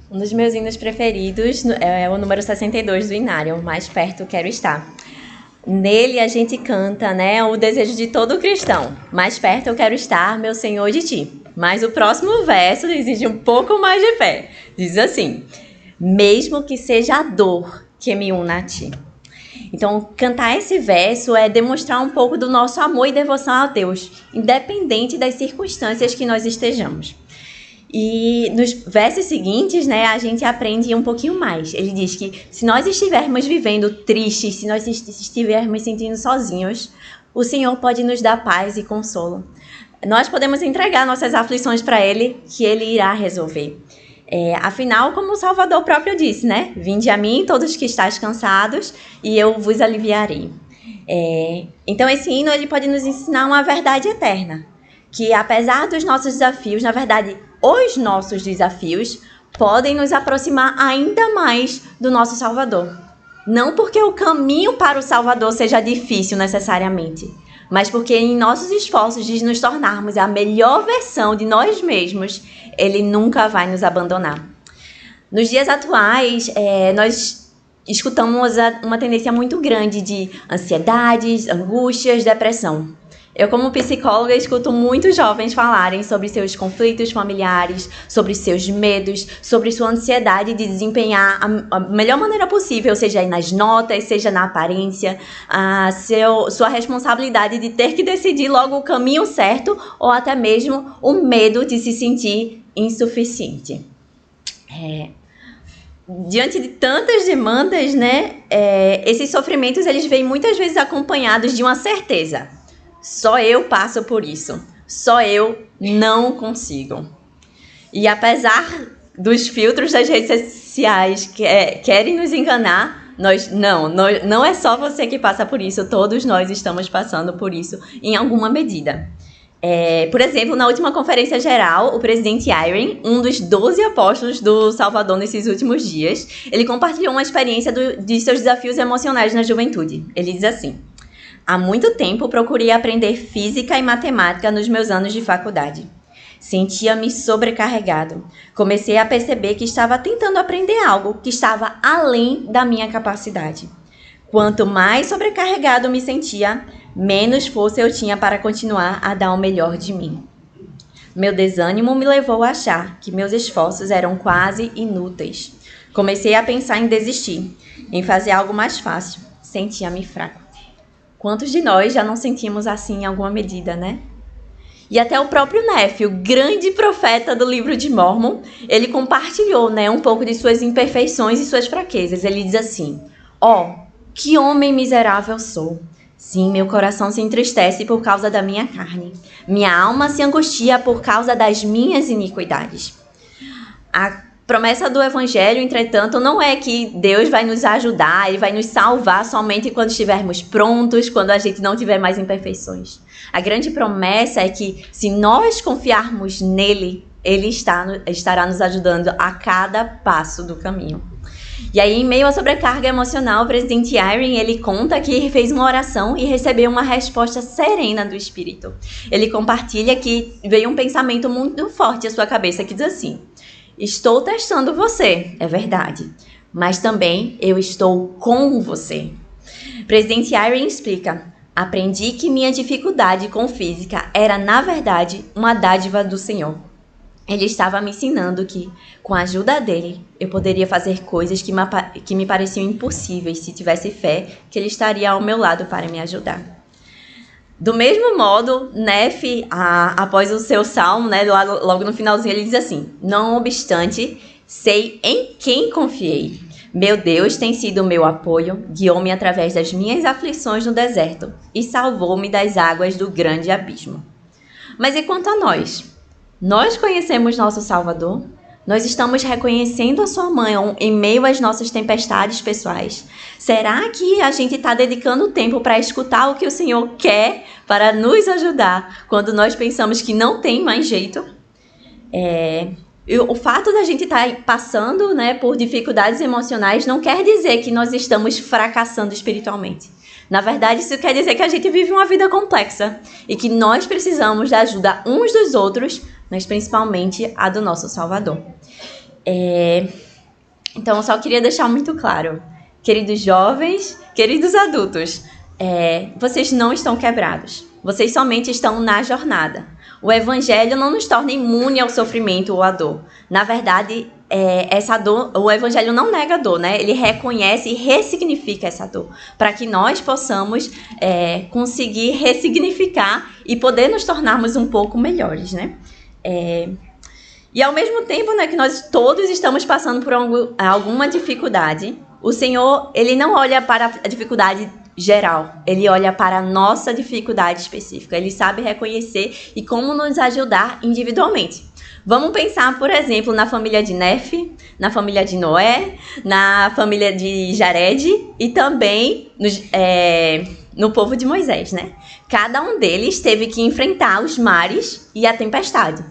Um dos meus hinos preferidos é o número 62 do Inário, Mais Perto Quero Estar. Nele a gente canta, né, o desejo de todo cristão. Mais perto eu quero estar, meu Senhor, de ti. Mas o próximo verso exige um pouco mais de fé. Diz assim: mesmo que seja a dor que me una a ti. Então, cantar esse verso é demonstrar um pouco do nosso amor e devoção a Deus, independente das circunstâncias que nós estejamos. E nos versos seguintes, né, a gente aprende um pouquinho mais. Ele diz que se nós estivermos vivendo tristes, se nós estivermos sentindo sozinhos, o Senhor pode nos dar paz e consolo. Nós podemos entregar nossas aflições para Ele, que Ele irá resolver. Afinal, como o Salvador próprio disse, né? Vinde a mim, todos que estáis cansados, e eu vos aliviarei. Então, esse hino ele pode nos ensinar uma verdade eterna. Que apesar dos nossos desafios, na verdade, os nossos desafios podem nos aproximar ainda mais do nosso Salvador. Não porque o caminho para o Salvador seja difícil necessariamente, mas porque em nossos esforços de nos tornarmos a melhor versão de nós mesmos, Ele nunca vai nos abandonar. Nos dias atuais, nós escutamos uma tendência muito grande de ansiedades, angústias, depressão. Eu, como psicóloga, escuto muitos jovens falarem sobre seus conflitos familiares, sobre seus medos, sobre sua ansiedade de desempenhar a melhor maneira possível, seja nas notas, seja na aparência, sua responsabilidade de ter que decidir logo o caminho certo ou até mesmo o medo de se sentir insuficiente. Diante de tantas demandas, né, esses sofrimentos eles vêm muitas vezes acompanhados de uma certeza. Só eu passo por isso. Só eu não consigo. E apesar dos filtros das redes sociais que querem nos enganar, não é só você que passa por isso. Todos nós estamos passando por isso em alguma medida. Por exemplo, na última conferência geral, o presidente Eyring, um dos 12 apóstolos do Salvador nesses últimos dias, ele compartilhou uma experiência de seus desafios emocionais na juventude. Ele diz assim: há muito tempo procurei aprender física e matemática nos meus anos de faculdade. Sentia-me sobrecarregado. Comecei a perceber que estava tentando aprender algo que estava além da minha capacidade. Quanto mais sobrecarregado me sentia, menos força eu tinha para continuar a dar o melhor de mim. Meu desânimo me levou a achar que meus esforços eram quase inúteis. Comecei a pensar em desistir, em fazer algo mais fácil. Sentia-me fraco. Quantos de nós já não sentimos assim em alguma medida, né? E até o próprio Nefe, o grande profeta do livro de Mórmon, ele compartilhou, né, um pouco de suas imperfeições e suas fraquezas. Ele diz assim: que homem miserável sou! Sim, meu coração se entristece por causa da minha carne. Minha alma se angustia por causa das minhas iniquidades. A promessa do Evangelho, entretanto, não é que Deus vai nos ajudar, Ele vai nos salvar somente quando estivermos prontos, quando a gente não tiver mais imperfeições. A grande promessa é que, se nós confiarmos nele, Ele estará nos ajudando a cada passo do caminho. E aí, em meio à sobrecarga emocional, o presidente Eyring, ele conta que fez uma oração e recebeu uma resposta serena do Espírito. Ele compartilha que veio um pensamento muito forte à sua cabeça, que diz assim: estou testando você, é verdade, mas também eu estou com você. Presidente Eyring explica: aprendi que minha dificuldade com física era, na verdade, uma dádiva do Senhor. Ele estava me ensinando que, com a ajuda dele, eu poderia fazer coisas que me pareciam impossíveis se tivesse fé que ele estaria ao meu lado para me ajudar. Do mesmo modo, Nefe, após o seu salmo, né, logo no finalzinho, ele diz assim: não obstante, sei em quem confiei. Meu Deus tem sido o meu apoio, guiou-me através das minhas aflições no deserto e salvou-me das águas do grande abismo. Mas e quanto a nós? Nós conhecemos nosso Salvador? Nós estamos reconhecendo a sua mão em meio às nossas tempestades pessoais? Será que a gente está dedicando tempo para escutar o que o Senhor quer para nos ajudar quando nós pensamos que não tem mais jeito? O fato da gente estar passando, né, por dificuldades emocionais não quer dizer que nós estamos fracassando espiritualmente. Na verdade, isso quer dizer que a gente vive uma vida complexa e que nós precisamos da ajuda uns dos outros, mas principalmente a do nosso Salvador. Então, eu só queria deixar muito claro, queridos jovens, queridos adultos, vocês não estão quebrados. Vocês somente estão na jornada. O evangelho não nos torna imune ao sofrimento ou à dor. Na verdade, essa dor, o evangelho não nega a dor, né? Ele reconhece e ressignifica essa dor, para que nós possamos conseguir ressignificar e poder nos tornarmos um pouco melhores, né? E ao mesmo tempo, né, que nós todos estamos passando por alguma dificuldade, o Senhor, ele não olha para a dificuldade geral, ele olha para a nossa dificuldade específica. Ele sabe reconhecer e como nos ajudar individualmente. Vamos pensar, por exemplo, na família de Nefe, na família de Noé, na família de Jared e também no povo de Moisés, né? Cada um deles teve que enfrentar os mares e a tempestade.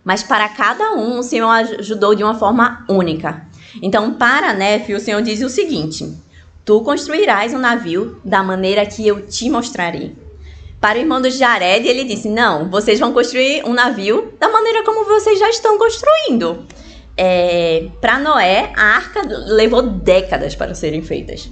Mas para cada um, o Senhor ajudou de uma forma única. Então, para Nefe, o Senhor diz o seguinte: tu construirás um navio da maneira que eu te mostrarei. Para o irmão do Jared, ele disse: não, vocês vão construir um navio da maneira como vocês já estão construindo. Para Noé, a arca levou décadas para serem feitas.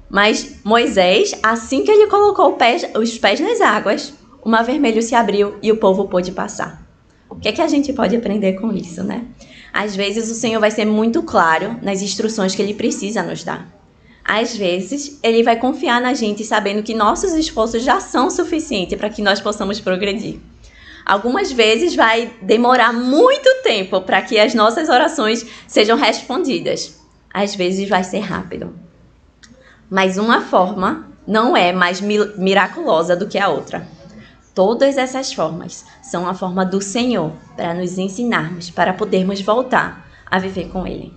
Mas Moisés, assim que ele colocou os pés nas águas, o mar vermelho se abriu e o povo pôde passar. O que é que a gente pode aprender com isso, né? Às vezes o Senhor vai ser muito claro nas instruções que Ele precisa nos dar. Às vezes, Ele vai confiar na gente sabendo que nossos esforços já são suficientes para que nós possamos progredir. Algumas vezes vai demorar muito tempo para que as nossas orações sejam respondidas. Às vezes vai ser rápido. Mas uma forma não é mais miraculosa do que a outra. Todas essas formas são a forma do Senhor para nos ensinarmos, para podermos voltar a viver com Ele.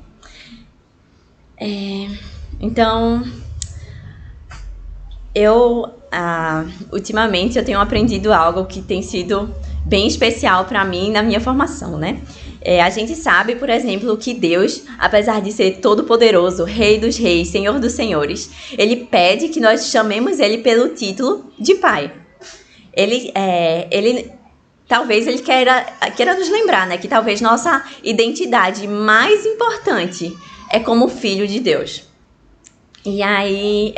Então, ultimamente eu tenho aprendido algo que tem sido bem especial para mim na minha formação, né? A gente sabe, por exemplo, que Deus, apesar de ser todo-poderoso, Rei dos Reis, Senhor dos Senhores, Ele pede que nós chamemos Ele pelo título de Pai. Talvez ele queira nos lembrar, né, que talvez nossa identidade mais importante é como filho de Deus. E aí,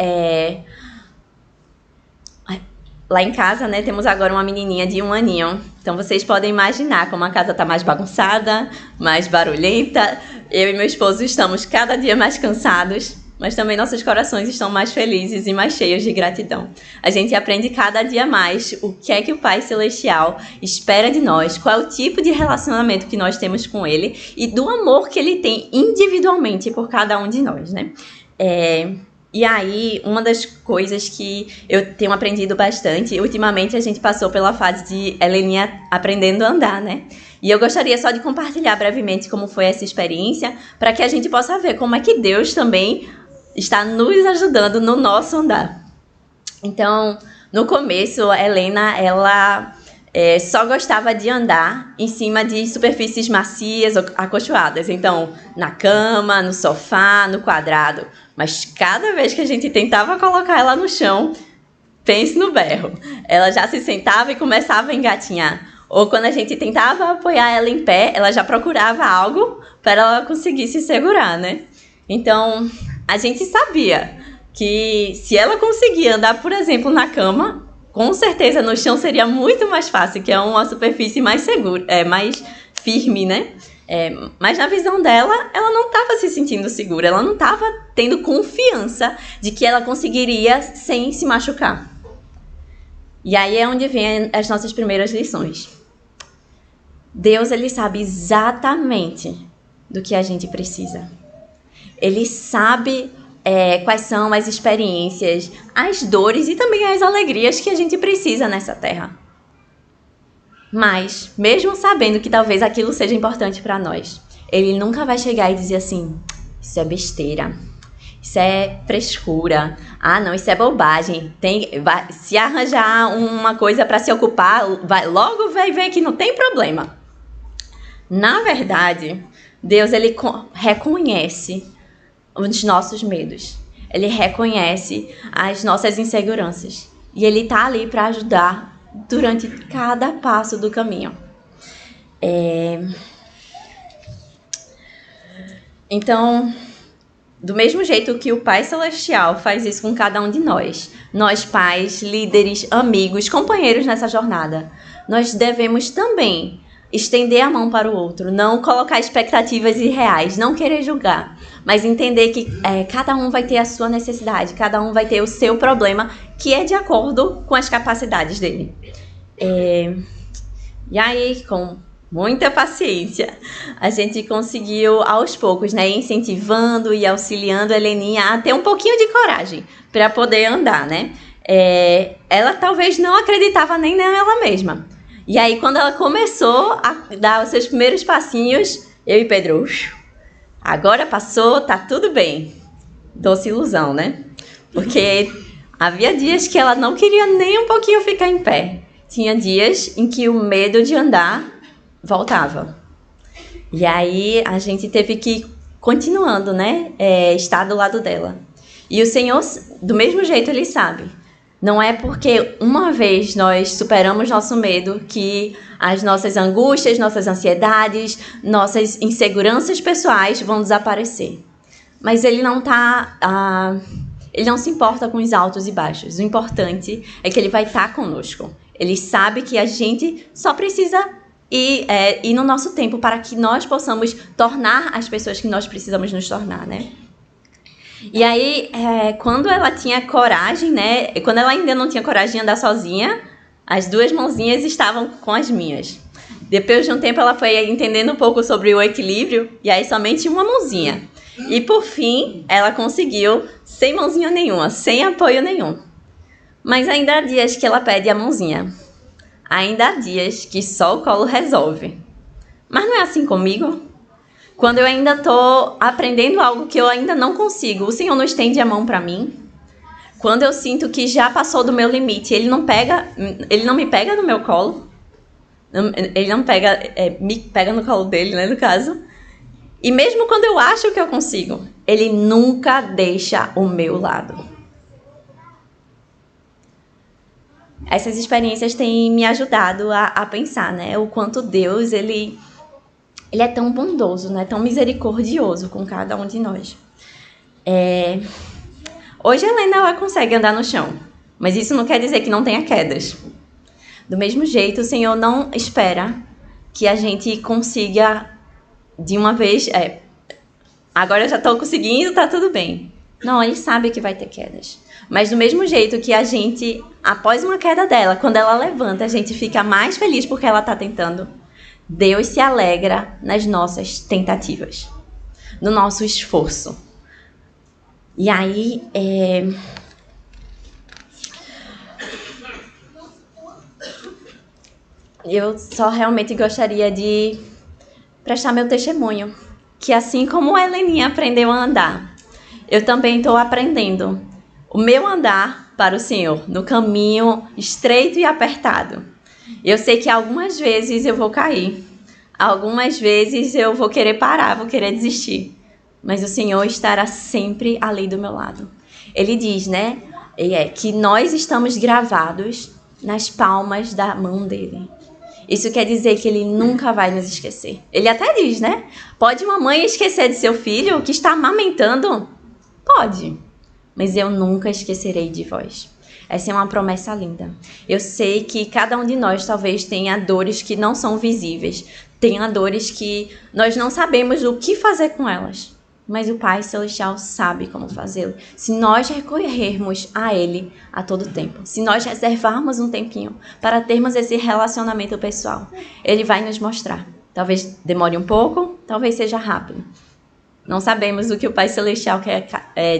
lá em casa, né, temos agora uma menininha de 1 aninho. Então vocês podem imaginar como a casa tá mais bagunçada, mais barulhenta. Eu e meu esposo estamos cada dia mais cansados, mas também nossos corações estão mais felizes e mais cheios de gratidão. A gente aprende cada dia mais o que é que o Pai Celestial espera de nós, qual é o tipo de relacionamento que nós temos com Ele e do amor que Ele tem individualmente por cada um de nós, né? E aí, uma das coisas que eu tenho aprendido bastante, ultimamente a gente passou pela fase de Heleninha aprendendo a andar, né? E eu gostaria só de compartilhar brevemente como foi essa experiência, para que a gente possa ver como é que Deus também está nos ajudando no nosso andar. Então, no começo, a Helena, ela só gostava de andar em cima de superfícies macias, acolchoadas. Então, na cama, no sofá, no quadrado. Mas cada vez que a gente tentava colocar ela no chão, pense no berro. Ela já se sentava e começava a engatinhar. Ou quando a gente tentava apoiar ela em pé, ela já procurava algo para ela conseguir se segurar, né? Então, a gente sabia que se ela conseguia andar, por exemplo, na cama, com certeza no chão seria muito mais fácil, que é uma superfície mais segura, mais firme, né? Mas na visão dela, ela não estava se sentindo segura, ela não estava tendo confiança de que ela conseguiria sem se machucar. E aí é onde vem as nossas primeiras lições. Deus, ele sabe exatamente do que a gente precisa. Ele sabe quais são as experiências, as dores e também as alegrias que a gente precisa nessa terra. Mas, mesmo sabendo que talvez aquilo seja importante para nós, Ele nunca vai chegar e dizer assim: isso é besteira, isso é frescura, não, isso é bobagem, se arranjar uma coisa para se ocupar, logo vai ver que não tem problema. Na verdade, Deus, ele reconhece os nossos medos, Ele reconhece as nossas inseguranças e Ele está ali para ajudar durante cada passo do caminho. Então, do mesmo jeito que o Pai Celestial faz isso com cada um de nós, nós pais, líderes, amigos, companheiros nessa jornada, nós devemos também estender a mão para o outro, não colocar expectativas irreais, não querer julgar, mas entender que cada um vai ter a sua necessidade, cada um vai ter o seu problema, que é de acordo com as capacidades dele. E aí, com muita paciência, a gente conseguiu aos poucos, né, incentivando e auxiliando a Heleninha a ter um pouquinho de coragem para poder andar, né? Ela talvez não acreditava nem nela mesma. E aí, quando ela começou a dar os seus primeiros passinhos, eu e Pedro, agora passou, tá tudo bem. Doce ilusão, né? Porque havia dias que ela não queria nem um pouquinho ficar em pé. Tinha dias em que o medo de andar voltava. E aí a gente teve que ir continuando, né? Estar do lado dela. E o Senhor, do mesmo jeito, Ele sabe. Não é porque uma vez nós superamos nosso medo que as nossas angústias, nossas ansiedades, nossas inseguranças pessoais vão desaparecer. Mas Ele não Ele não se importa com os altos e baixos. O importante é que Ele vai estar conosco. Ele sabe que a gente só precisa ir no nosso tempo para que nós possamos tornar as pessoas que nós precisamos nos tornar, né? E aí, quando ela tinha coragem, né? Quando ela ainda não tinha coragem de andar sozinha, as duas mãozinhas estavam com as minhas. Depois de um tempo, ela foi entendendo um pouco sobre o equilíbrio, e aí somente uma mãozinha. E por fim, ela conseguiu sem mãozinha nenhuma, sem apoio nenhum. Mas ainda há dias que ela pede a mãozinha. Ainda há dias que só o colo resolve. Mas não é assim comigo? Quando eu ainda estou aprendendo algo que eu ainda não consigo, o Senhor não estende a mão para mim? Quando eu sinto que já passou do meu limite, Ele não me pega no meu colo? Ele não pega, me pega no colo dele, né, no caso? E mesmo quando eu acho que eu consigo, Ele nunca deixa o meu lado. Essas experiências têm me ajudado a pensar, né? O quanto Deus, Ele é tão bondoso, né? Tão misericordioso com cada um de nós. Hoje a Helena ela consegue andar no chão, mas isso não quer dizer que não tenha quedas. Do mesmo jeito, o Senhor não espera que a gente consiga de uma vez... agora eu já estou conseguindo, tá tudo bem. Não, Ele sabe que vai ter quedas. Mas do mesmo jeito que a gente, após uma queda dela, quando ela levanta, a gente fica mais feliz porque ela está tentando. Deus se alegra nas nossas tentativas, no nosso esforço. E aí, eu só realmente gostaria de prestar meu testemunho, que assim como a Heleninha aprendeu a andar, eu também estou aprendendo o meu andar para o Senhor, no caminho estreito e apertado. Eu sei que algumas vezes eu vou cair, algumas vezes eu vou querer parar, vou querer desistir, mas o Senhor estará sempre ali do meu lado. Ele diz, né, que nós estamos gravados nas palmas da mão dele. Isso quer dizer que Ele nunca vai nos esquecer. Ele até diz, né, pode uma mãe esquecer de seu filho que está amamentando? Pode, mas eu nunca esquecerei de vós. Essa é uma promessa linda. Eu sei que cada um de nós talvez tenha dores que não são visíveis, tenha dores que nós não sabemos o que fazer com elas, mas o Pai Celestial sabe como fazê-lo. Se nós recorrermos a Ele a todo tempo, se nós reservarmos um tempinho para termos esse relacionamento pessoal, Ele vai nos mostrar. Talvez demore um pouco, talvez seja rápido. Não sabemos o que o Pai Celestial quer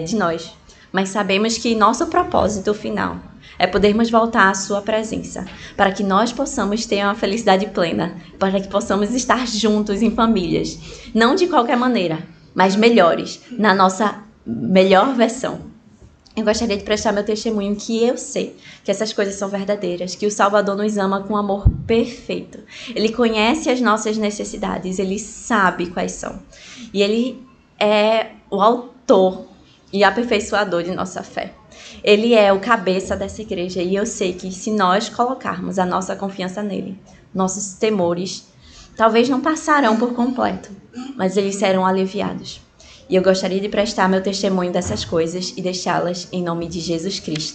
de nós, mas sabemos que nosso propósito final é podermos voltar à sua presença, para que nós possamos ter uma felicidade plena, para que possamos estar juntos em famílias, não de qualquer maneira, mas melhores, na nossa melhor versão. Eu gostaria de prestar meu testemunho que eu sei que essas coisas são verdadeiras, que o Salvador nos ama com amor perfeito. Ele conhece as nossas necessidades, Ele sabe quais são. E Ele é o autor e aperfeiçoador de nossa fé. Ele é o cabeça dessa igreja e eu sei que se nós colocarmos a nossa confiança nele, nossos temores talvez não passarão por completo, mas eles serão aliviados. E eu gostaria de prestar meu testemunho dessas coisas e deixá-las em nome de Jesus Cristo.